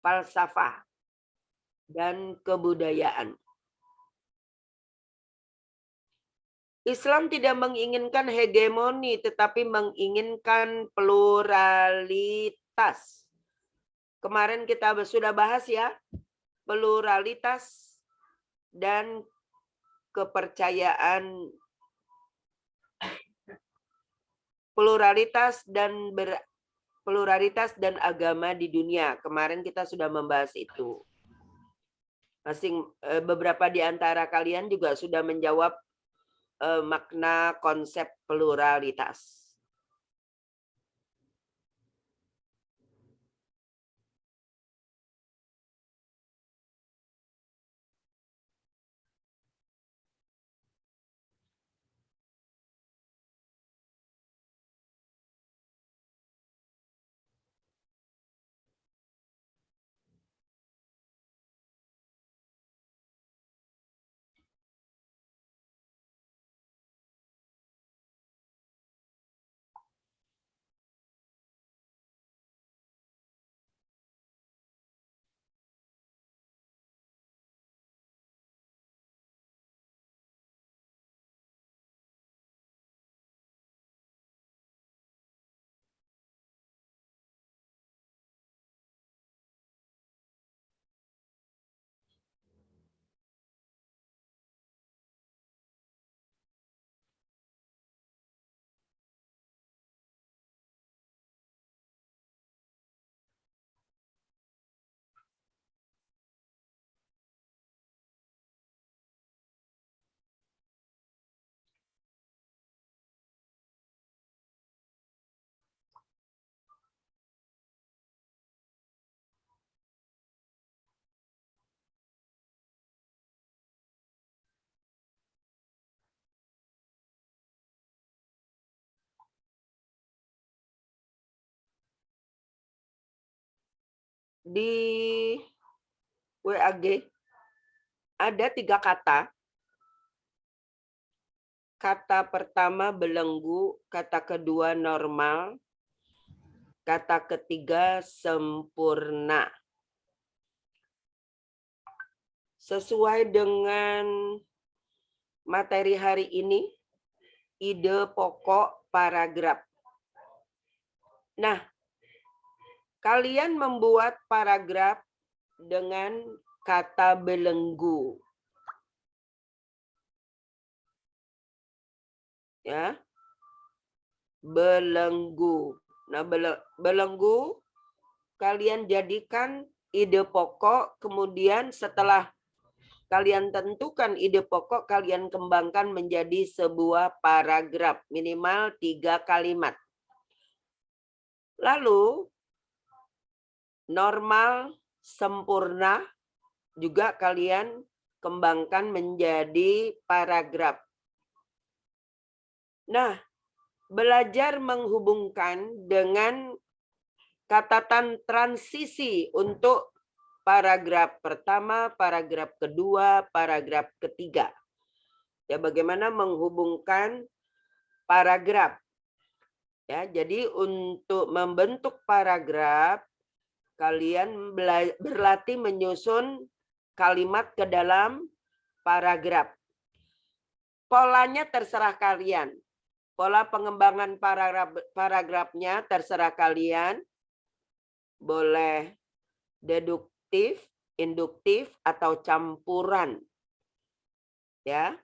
falsafah, dan kebudayaan. Islam tidak menginginkan hegemoni, tetapi menginginkan pluralitas. Kemarin kita sudah bahas ya, pluralitas dan kepercayaan, pluralitas dan agama di dunia. Kemarin kita sudah membahas itu. Beberapa di antara kalian juga sudah menjawab makna konsep pluralitas. Di WAG ada 3 kata. Kata pertama belenggu, kata kedua normal, kata ketiga sempurna. Sesuai dengan materi hari ini, ide pokok paragraf. Nah, kalian membuat paragraf dengan kata belenggu. Ya. Belenggu. Nah, belenggu kalian jadikan ide pokok, kemudian setelah kalian tentukan ide pokok, kalian kembangkan menjadi sebuah paragraf, minimal 3 kalimat. Lalu, normal, sempurna, juga kalian kembangkan menjadi paragraf. Nah, belajar menghubungkan dengan catatan transisi untuk paragraf pertama, paragraf kedua, paragraf ketiga. Ya, bagaimana menghubungkan paragraf. Ya, jadi untuk membentuk paragraf, kalian berlatih menyusun kalimat ke dalam paragraf. Polanya terserah kalian. Pola pengembangan paragrafnya terserah kalian. Boleh deduktif, induktif, atau campuran. Ya.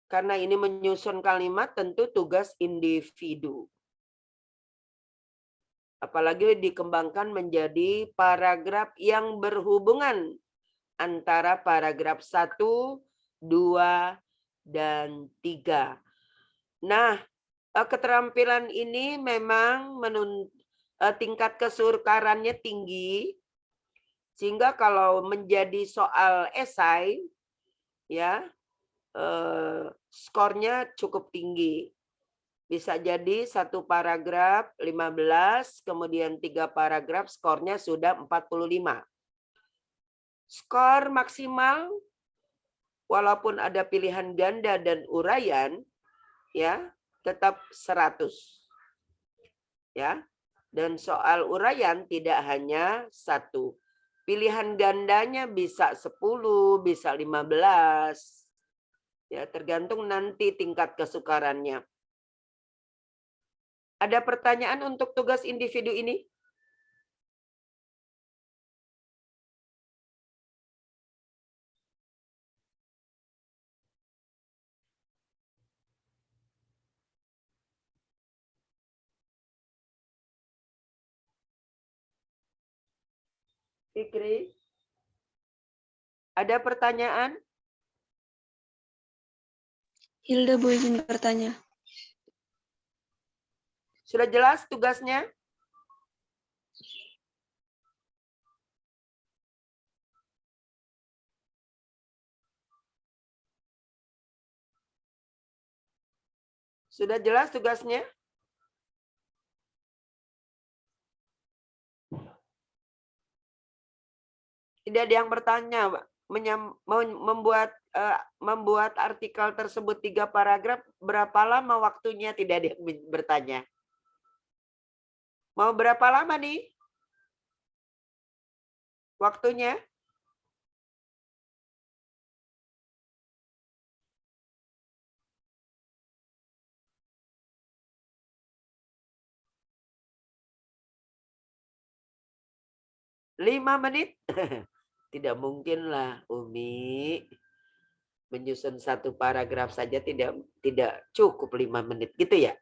Karena ini menyusun kalimat tentu tugas individu. Apalagi dikembangkan menjadi paragraf yang berhubungan antara paragraf 1, 2, dan 3. Nah, keterampilan ini memang tingkat kesukarannya tinggi, sehingga kalau menjadi soal esai, ya, skornya cukup tinggi. Bisa jadi 1 paragraf 15, kemudian 3 paragraf skornya sudah 45. Skor maksimal, walaupun ada pilihan ganda dan uraian, ya, tetap 100. Ya. Dan soal uraian tidak hanya satu. Pilihan gandanya bisa 10, bisa 15. Ya, tergantung nanti tingkat kesukarannya. Ada pertanyaan untuk tugas individu ini? Fikri? Ada pertanyaan? Hilda, Bu, izin bertanya. Sudah jelas tugasnya? Sudah jelas tugasnya? Tidak ada yang bertanya, Pak. Membuat artikel tersebut 3 paragraf, berapa lama waktunya? Tidak ada yang bertanya. Mau berapa lama nih waktunya? Lima menit? Tidak mungkinlah, Umi. Menyusun satu paragraf saja tidak cukup 5 menit, gitu ya?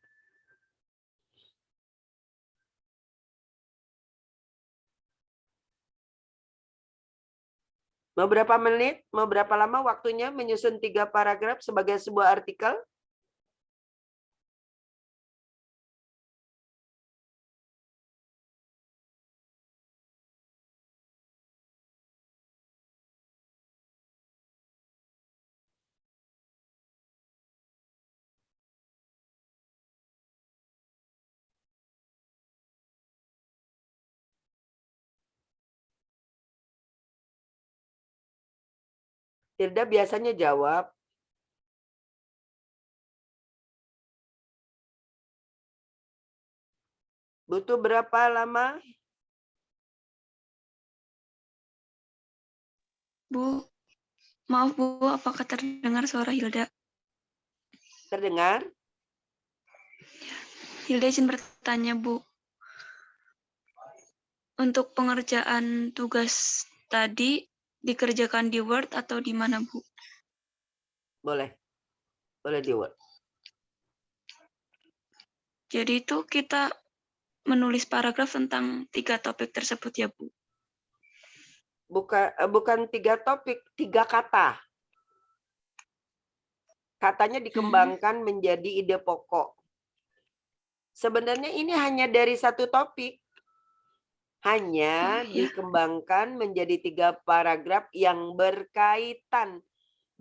Mau berapa menit? Mau berapa lama waktunya menyusun 3 paragraf sebagai sebuah artikel? Hilda biasanya jawab. Butuh berapa lama? Bu, maaf Bu, apakah terdengar suara Hilda? Terdengar? Hilda izin bertanya, Bu. Untuk pengerjaan tugas tadi dikerjakan di Word atau di mana, Bu? Boleh. Boleh di Word. Jadi itu kita menulis paragraf tentang 3 topik tersebut ya, Bu? Bukan 3 topik, 3 kata. Katanya dikembangkan menjadi ide pokok. Sebenarnya ini hanya dari satu topik. Hanya dikembangkan menjadi 3 paragraf yang berkaitan.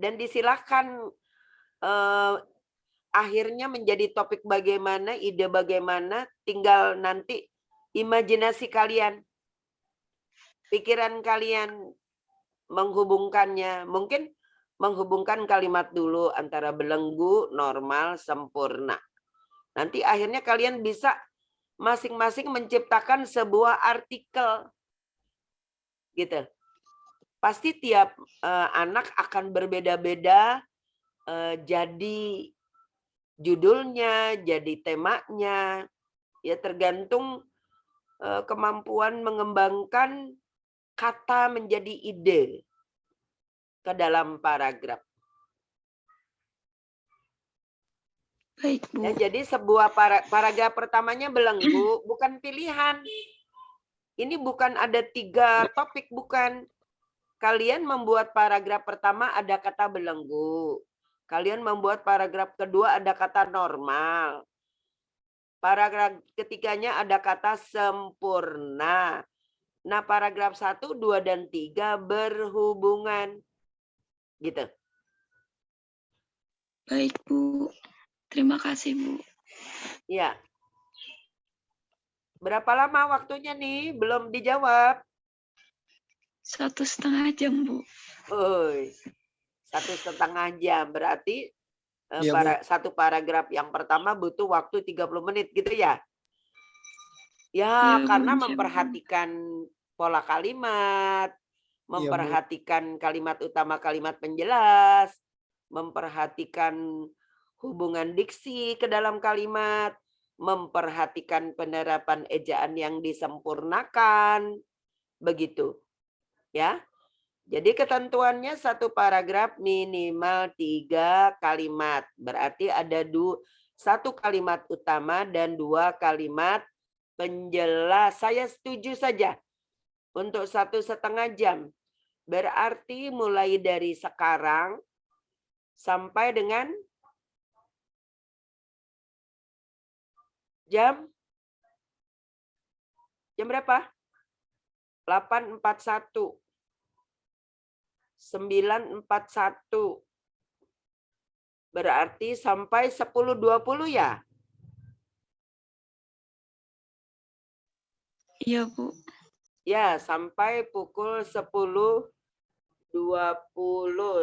Dan disilahkan akhirnya menjadi topik bagaimana, ide bagaimana, tinggal nanti imajinasi kalian. Pikiran kalian menghubungkannya. Mungkin menghubungkan kalimat dulu antara belenggu, normal, sempurna. Nanti akhirnya kalian bisa masing-masing menciptakan sebuah artikel. Gitu. Pasti tiap anak akan berbeda-beda jadi judulnya, jadi temanya. Ya tergantung kemampuan mengembangkan kata menjadi ide ke dalam paragraf. Baik, Bu. Ya, jadi sebuah paragraf pertamanya belenggu, bukan pilihan. Ini bukan ada 3 topik, bukan. Kalian membuat paragraf pertama ada kata belenggu. Kalian membuat paragraf kedua ada kata normal. Paragraf ketiganya ada kata sempurna. Nah, paragraf 1, 2, dan 3 berhubungan. Gitu. Baik, Bu. Terima kasih, Bu. Ya. Berapa lama waktunya nih? Belum dijawab. 1,5 jam, Bu. 1,5 jam. Berarti Iya, Bu. satu paragraf yang pertama butuh waktu 30 menit gitu ya? Ya, Ya, Bu, karena insya Allah. memperhatikan pola kalimat, Iya, Bu. memperhatikan kalimat utama, kalimat penjelas, memperhatikan hubungan diksi ke dalam kalimat, memperhatikan penerapan ejaan yang disempurnakan, begitu. Ya. Jadi ketentuannya satu paragraf minimal 3 kalimat. Berarti ada satu kalimat utama dan 2 kalimat penjelas. Saya setuju saja untuk 1,5 jam. Berarti mulai dari sekarang sampai dengan jam berapa? 8.41. 9.41. Berarti sampai 10.20 ya? Iya, Bu. Ya, sampai pukul 10.20.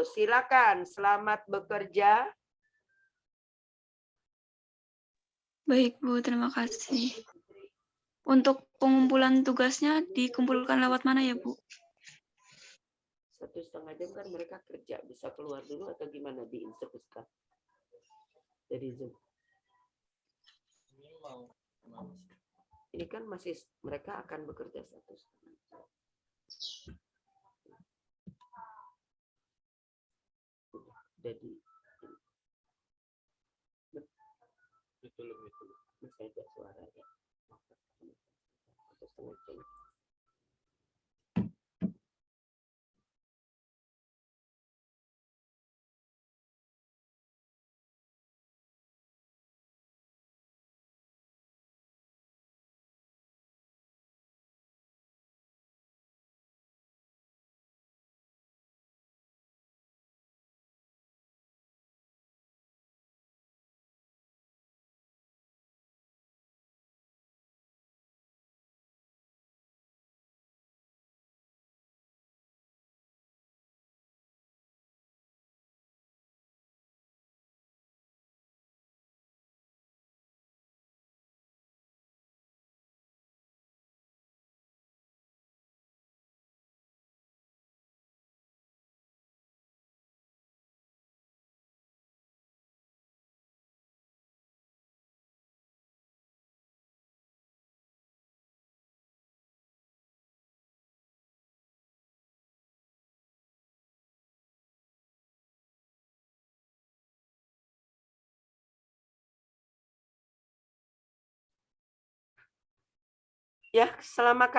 Silakan, selamat bekerja. Baik, Bu. Terima kasih. Untuk pengumpulan tugasnya dikumpulkan lewat mana ya, Bu? 1,5 jam kan mereka kerja. Bisa keluar dulu atau gimana diinstruksikan? Dari Zoom. Ini kan masih mereka akan bekerja 1,5 jam. Jadi betul. Masih ada suara ya. 1,5 jam. Ya, selamat